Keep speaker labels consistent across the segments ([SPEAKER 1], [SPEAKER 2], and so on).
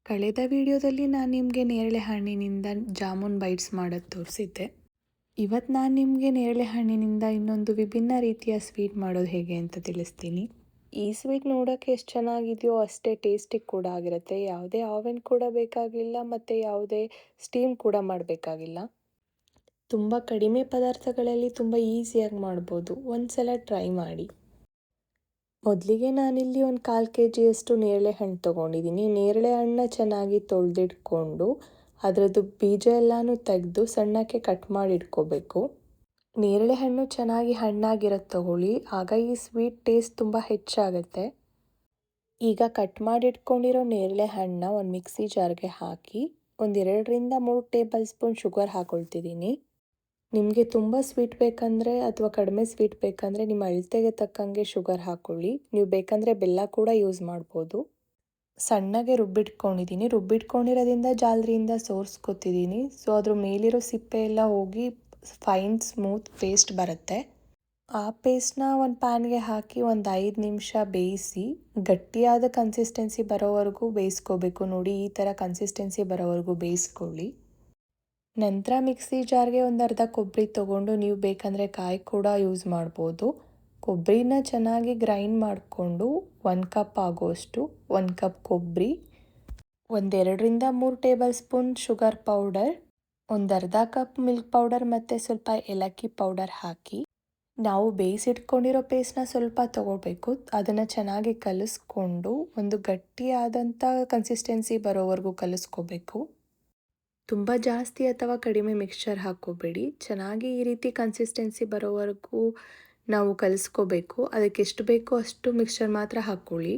[SPEAKER 1] ಕಳೆದ ವಿಡಿಯೋದಲ್ಲಿ ನಾನು ನಿಮಗೆ ನೇರಳೆ ಹಣ್ಣಿನಿಂದ ಜಾಮೂನ್ ಬೈಟ್ಸ್ ಮಾಡೋದು ತೋರಿಸಿದ್ದೆ. ಇವತ್ತು ನಾನು ನಿಮಗೆ ನೇರಳೆ ಹಣ್ಣಿನಿಂದ ಇನ್ನೊಂದು ವಿಭಿನ್ನ ರೀತಿಯ ಸ್ವೀಟ್ ಮಾಡೋದು ಹೇಗೆ ಅಂತ ತಿಳಿಸ್ತೀನಿ. ಈ ಸ್ವೀಟ್ ನೋಡೋಕ್ಕೆ ಎಷ್ಟು ಚೆನ್ನಾಗಿದೆಯೋ ಅಷ್ಟೇ ಟೇಸ್ಟಿಗೆ ಕೂಡ ಆಗಿರುತ್ತೆ. ಯಾವುದೇ ಆವೆನ್ ಕೂಡ ಬೇಕಾಗಿಲ್ಲ ಮತ್ತು ಯಾವುದೇ ಸ್ಟೀಮ್ ಕೂಡ ಮಾಡಬೇಕಾಗಿಲ್ಲ. ತುಂಬ ಕಡಿಮೆ ಪದಾರ್ಥಗಳಲ್ಲಿ ತುಂಬ ಈಸಿಯಾಗಿ ಮಾಡ್ಬೋದು. ಒಂದು ಸಲ ಟ್ರೈ ಮಾಡಿ. ಮೊದಲಿಗೆ ನಾನಿಲ್ಲಿ ಒಂದು 1/4 kg ನೇರಳೆ ಹಣ್ಣು ತೊಗೊಂಡಿದ್ದೀನಿ. ನೇರಳೆ ಹಣ್ಣನ್ನ ಚೆನ್ನಾಗಿ ತೊಳೆದಿಟ್ಕೊಂಡು ಅದರದ್ದು ಬೀಜ ಎಲ್ಲನೂ ತೆಗೆದು ಸಣ್ಣಕ್ಕೆ ಕಟ್ ಮಾಡಿ ಇಟ್ಕೋಬೇಕು. ನೇರಳೆ ಹಣ್ಣು ಚೆನ್ನಾಗಿ ಹಣ್ಣಾಗಿರೋದು ತಗೊಳ್ಳಿ, ಆಗ ಈ ಸ್ವೀಟ್ ಟೇಸ್ಟ್ ತುಂಬ ಹೆಚ್ಚಾಗುತ್ತೆ. ಈಗ ಕಟ್ ಮಾಡಿ ಇಟ್ಕೊಂಡಿರೋ ನೇರಳೆ ಹಣ್ಣನ್ನ ಒಂದು ಮಿಕ್ಸಿ ಜಾರ್ಗೆ ಹಾಕಿ ಒಂದು 2ರಿಂದ 3 ಟೇಬಲ್ ಸ್ಪೂನ್ ಶುಗರ್ ಹಾಕ್ಕೊಳ್ತಿದ್ದೀನಿ. ನಿಮಗೆ ತುಂಬ ಸ್ವೀಟ್ ಬೇಕಂದರೆ ಅಥವಾ ಕಡಿಮೆ ಸ್ವೀಟ್ ಬೇಕಂದರೆ ನಿಮ್ಮ ಅಳತೆಗೆ ತಕ್ಕಂಗೆ ಶುಗರ್ ಹಾಕ್ಕೊಳ್ಳಿ. ನೀವು ಬೇಕಂದರೆ ಬೆಲ್ಲ ಕೂಡ ಯೂಸ್ ಮಾಡ್ಬೋದು. ಸಣ್ಣಗೆ ರುಬ್ಬಿಟ್ಕೊಂಡಿದ್ದೀನಿ. ರುಬ್ಬಿಟ್ಕೊಂಡಿರೋದ್ರಿಂದ ಜಾಲರಿಯಿಂದ ಸೋರಿಸ್ಕೊತಿದ್ದೀನಿ. ಸೊ ಅದ್ರ ಮೇಲಿರೋ ಸಿಪ್ಪೆ ಎಲ್ಲ ಹೋಗಿ ಫೈನ್ ಸ್ಮೂತ್ ಪೇಸ್ಟ್ ಬರುತ್ತೆ. ಆ ಪೇಸ್ಟ್ನ ಒಂದು ಪ್ಯಾನ್ಗೆ ಹಾಕಿ ಒಂದು 5 ನಿಮಿಷ ಬೇಯಿಸಿ ಗಟ್ಟಿಯಾದ ಕನ್ಸಿಸ್ಟೆನ್ಸಿ ಬರೋವರೆಗೂ ಬೇಯಿಸ್ಕೋಬೇಕು. ನೋಡಿ, ಈ ಥರ ಕನ್ಸಿಸ್ಟೆನ್ಸಿ ಬರೋವರೆಗೂ ಬೇಯಿಸ್ಕೊಳ್ಳಿ. ನಂತರ ಮಿಕ್ಸಿ ಜಾರ್ಗೆ ಒಂದು ಅರ್ಧ ಕೊಬ್ಬರಿ ತೊಗೊಂಡು ನೀವು ಬೇಕಂದರೆ ಕಾಯಿ ಕೂಡ ಯೂಸ್ ಮಾಡ್ಬೋದು. ಕೊಬ್ಬರಿನ ಚೆನ್ನಾಗಿ ಗ್ರೈಂಡ್ ಮಾಡಿಕೊಂಡು 1 ಕಪ್ ಆಗೋಷ್ಟು 1 ಕಪ್ ಕೊಬ್ಬರಿ, ಒಂದು 2ರಿಂದ 3 ಟೇಬಲ್ ಸ್ಪೂನ್ ಶುಗರ್ ಪೌಡರ್, ಒಂದು ಅರ್ಧ ಕಪ್ ಮಿಲ್ಕ್ ಪೌಡರ್ ಮತ್ತು ಸ್ವಲ್ಪ ಏಲಕ್ಕಿ ಪೌಡರ್ ಹಾಕಿ ನಾವು ಬೇಯಿಸಿಟ್ಕೊಂಡಿರೋ ಪೇಸ್ಟ್ನ ಸ್ವಲ್ಪ ತೊಗೋಬೇಕು. ಅದನ್ನು ಚೆನ್ನಾಗಿ ಕಲಿಸ್ಕೊಂಡು ಒಂದು ಗಟ್ಟಿಯಾದಂಥ ಕನ್ಸಿಸ್ಟೆನ್ಸಿ ಬರೋವರೆಗೂ ಕಲಿಸ್ಕೋಬೇಕು. ತುಂಬ ಜಾಸ್ತಿ ಅಥವಾ ಕಡಿಮೆ ಮಿಕ್ಸ್ಚರ್ ಹಾಕ್ಕೋಬೇಡಿ. ಚೆನ್ನಾಗಿ ಈ ರೀತಿ ಕನ್ಸಿಸ್ಟೆನ್ಸಿ ಬರೋವರೆಗೂ ನಾವು ಕಲಿಸ್ಕೋಬೇಕು. ಅದಕ್ಕೆ ಎಷ್ಟು ಬೇಕೋ ಅಷ್ಟು ಮಿಕ್ಸ್ಚರ್ ಮಾತ್ರ ಹಾಕ್ಕೊಳ್ಳಿ.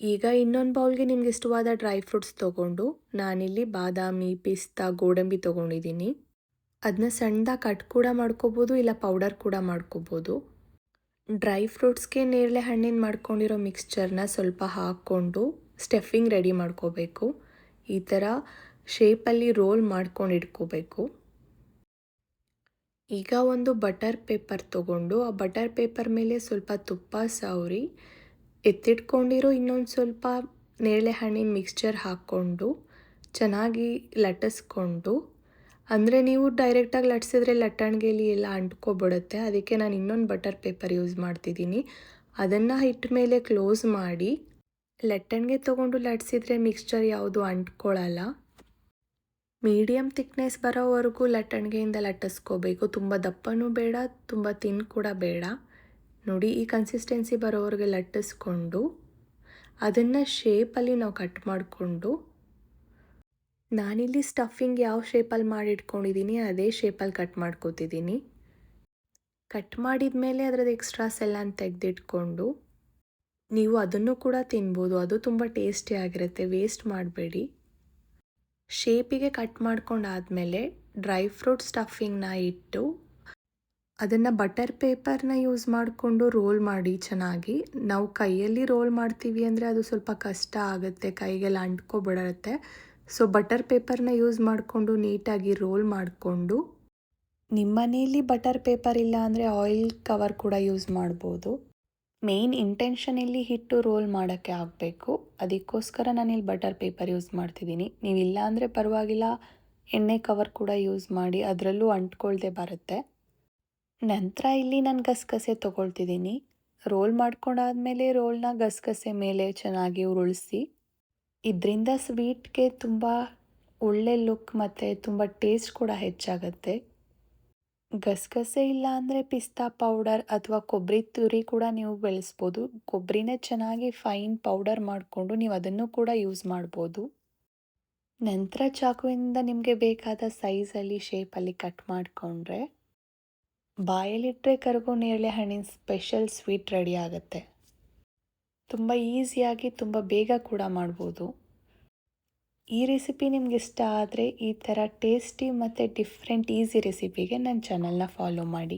[SPEAKER 1] ಈಗ ಇನ್ನೊಂದು ಬೌಲ್ಗೆ ನಿಮ್ಗೆ ಇಷ್ಟವಾದ ಡ್ರೈ ಫ್ರೂಟ್ಸ್ ತೊಗೊಂಡು ನಾನಿಲ್ಲಿ ಬಾದಾಮಿ, ಪಿಸ್ತಾ, ಗೋಡಂಬಿ ತೊಗೊಂಡಿದ್ದೀನಿ. ಅದನ್ನ ಸಣ್ಣದಾಗಿ ಕಟ್ ಕೂಡ ಮಾಡ್ಕೋಬೋದು, ಇಲ್ಲ ಪೌಡರ್ ಕೂಡ ಮಾಡ್ಕೋಬೋದು. ಡ್ರೈ ಫ್ರೂಟ್ಸ್ಗೆ ನೇರಳೆ ಹಣ್ಣಿನ ಮಾಡ್ಕೊಂಡಿರೋ ಮಿಕ್ಸ್ಚರ್ನ ಸ್ವಲ್ಪ ಹಾಕ್ಕೊಂಡು ಸ್ಟಫಿಂಗ್ ರೆಡಿ ಮಾಡ್ಕೋಬೇಕು. ಈ ಥರ ಶೇಪಲ್ಲಿ ರೋಲ್ ಮಾಡ್ಕೊಂಡು ಇಟ್ಕೋಬೇಕು. ಈಗ ಒಂದು ಬಟರ್ ಪೇಪರ್ ತೊಗೊಂಡು ಆ ಬಟರ್ ಪೇಪರ್ ಮೇಲೆ ಸ್ವಲ್ಪ ತುಪ್ಪ ಸವರಿ ಎತ್ತಿಟ್ಕೊಂಡಿರೋ ಇನ್ನೊಂದು ಸ್ವಲ್ಪ ನೇರಳೆ ಹಣ್ಣಿನ ಮಿಕ್ಸ್ಚರ್ ಹಾಕ್ಕೊಂಡು ಚೆನ್ನಾಗಿ ಲಟ್ಟಿಸ್ಕೊಂಡು, ಅಂದರೆ ನೀವು ಡೈರೆಕ್ಟಾಗಿ ಲಟ್ಸಿದ್ರೆ ಲಟ್ಟಣಿಗೆಲಿ ಎಲ್ಲ ಅಂಟ್ಕೊಬಿಡುತ್ತೆ. ಅದಕ್ಕೆ ನಾನು ಇನ್ನೊಂದು ಬಟರ್ ಪೇಪರ್ ಯೂಸ್ ಮಾಡ್ತಿದ್ದೀನಿ. ಅದನ್ನು ಹಿಟ್ಟ ಮೇಲೆ ಕ್ಲೋಸ್ ಮಾಡಿ ಲಟ್ಟಣಿಗೆ ತೊಗೊಂಡು ಲಟ್ಸಿದ್ರೆ ಮಿಕ್ಸ್ಚರ್ ಯಾವುದು ಅಂಟ್ಕೊಳ್ಳಲ್ಲ. ಮೀಡಿಯಮ್ ಥಿಕ್ನೆಸ್ ಬರೋವರೆಗೂ ಲಟ್ಟಣಿಗೆಯಿಂದ ಲಟ್ಟಿಸ್ಕೋಬೇಕು. ತುಂಬ ದಪ್ಪನೂ ಬೇಡ, ತುಂಬ ತಿನ್ ಕೂಡ ಬೇಡ. ನೋಡಿ, ಈ ಕನ್ಸಿಸ್ಟೆನ್ಸಿ ಬರೋವರೆಗೆ ಲಟ್ಟಿಸ್ಕೊಂಡು ಅದನ್ನು ಶೇಪಲ್ಲಿ ನಾವು ಕಟ್ ಮಾಡಿಕೊಂಡು, ನಾನಿಲ್ಲಿ ಸ್ಟಫಿಂಗ್ ಯಾವ ಶೇಪಲ್ಲಿ ಮಾಡಿಟ್ಕೊಂಡಿದ್ದೀನಿ ಅದೇ ಶೇಪಲ್ಲಿ ಕಟ್ ಮಾಡ್ಕೋತಿದ್ದೀನಿ. ಕಟ್ ಮಾಡಿದ ಮೇಲೆ ಅದರದ್ದು ಎಕ್ಸ್ಟ್ರಾಸ್ ಎಲ್ಲ ತೆಗೆದಿಟ್ಕೊಂಡು ನೀವು ಅದನ್ನು ಕೂಡ ತಿನ್ಬೋದು. ಅದು ತುಂಬ ಟೇಸ್ಟಿಯಾಗಿರುತ್ತೆ, ವೇಸ್ಟ್ ಮಾಡಬೇಡಿ. ಶೇಪಿಗೆ ಕಟ್ ಮಾಡ್ಕೊಂಡಾದಮೇಲೆ ಡ್ರೈ ಫ್ರೂಟ್ ಸ್ಟಫಿಂಗ್ನ ಇಟ್ಟು ಅದನ್ನು ಬಟರ್ ಪೇಪರ್ನ ಯೂಸ್ ಮಾಡಿಕೊಂಡು ರೋಲ್ ಮಾಡಿ ಚೆನ್ನಾಗಿ. ನಾವು ಕೈಯಲ್ಲಿ ರೋಲ್ ಮಾಡ್ತೀವಿ ಅಂದರೆ ಅದು ಸ್ವಲ್ಪ ಕಷ್ಟ ಆಗುತ್ತೆ, ಕೈಗೆಲ್ಲ ಅಂಟ್ಕೊಬಿಡುತ್ತೆ. ಸೊ ಬಟರ್ ಪೇಪರ್ನ ಯೂಸ್ ಮಾಡಿಕೊಂಡು ನೀಟಾಗಿ ರೋಲ್ ಮಾಡಿಕೊಂಡು, ನಿಮ್ಮ ಮನೆಯಲ್ಲಿ ಬಟರ್ ಪೇಪರ್ ಇಲ್ಲ ಅಂದರೆ ಆಯಿಲ್ ಕವರ್ ಕೂಡ ಯೂಸ್ ಮಾಡ್ಬೋದು. ಮೇನ್ ಇಂಟೆನ್ಷನ್ ಇಲ್ಲಿ ಹಿಟ್ಟು ರೋಲ್ ಮಾಡೋಕ್ಕೆ ಆಗಬೇಕು. ಅದಕ್ಕೋಸ್ಕರ ನಾನಿಲ್ಲಿ ಬಟರ್ ಪೇಪರ್ ಯೂಸ್ ಮಾಡ್ತಿದ್ದೀನಿ. ನೀವಿಲ್ಲ ಅಂದರೆ ಪರವಾಗಿಲ್ಲ, ಎಣ್ಣೆ ಕವರ್ ಕೂಡ ಯೂಸ್ ಮಾಡಿ, ಅದರಲ್ಲೂ ಅಂಟ್ಕೊಳ್ದೆ ಬರುತ್ತೆ. ನಂತರ ಇಲ್ಲಿ ನಾನು ಗಸಗಸೆ ತೊಗೊಳ್ತಿದ್ದೀನಿ. ರೋಲ್ ಮಾಡ್ಕೊಂಡಾದ್ಮೇಲೆ ರೋಲ್ನ ಗಸಗಸೆ ಮೇಲೆ ಚೆನ್ನಾಗಿ ಉರುಳಿಸಿ, ಇದರಿಂದ ಸ್ವೀಟ್ಗೆ ತುಂಬ ಒಳ್ಳೆ ಲುಕ್ ಮತ್ತು ತುಂಬ ಟೇಸ್ಟ್ ಕೂಡ ಹೆಚ್ಚಾಗುತ್ತೆ. ಗಸಗಸೆ ಇಲ್ಲ ಅಂದರೆ ಪಿಸ್ತಾ ಪೌಡರ್ ಅಥವಾ ಕೊಬ್ಬರಿ ತುರಿ ಕೂಡ ನೀವು ಬೆಳೆಸ್ಬೋದು. ಕೊಬ್ಬರಿನೇ ಚೆನ್ನಾಗಿ ಫೈನ್ ಪೌಡರ್ ಮಾಡಿಕೊಂಡು ನೀವು ಅದನ್ನು ಕೂಡ ಯೂಸ್ ಮಾಡ್ಬೋದು. ನಂತರ ಚಾಕುವಿಂದ ನಿಮಗೆ ಬೇಕಾದ ಸೈಜಲ್ಲಿ ಶೇಪಲ್ಲಿ ಕಟ್ ಮಾಡಿಕೊಂಡ್ರೆ ಬಾಯಲ್ಲಿಟ್ಟರೆ ಕರಗೋ ನೇರಳೆ ಹಣ್ಣಿನ ಸ್ಪೆಷಲ್ ಸ್ವೀಟ್ ರೆಡಿ ಆಗುತ್ತೆ. ತುಂಬ ಈಸಿಯಾಗಿ ತುಂಬ ಬೇಗ ಕೂಡ ಮಾಡ್ಬೋದು. ಈ ರೆಸಿಪಿ ನಿಮ್ಗೆ ಇಷ್ಟ ಆದರೆ ಈ ಥರ ಟೇಸ್ಟಿ ಮತ್ತು ಡಿಫ್ರೆಂಟ್ ಈಸಿ ರೆಸಿಪಿಗೆ ನನ್ನ ಚಾನಲ್ನ ಫಾಲೋ ಮಾಡಿ.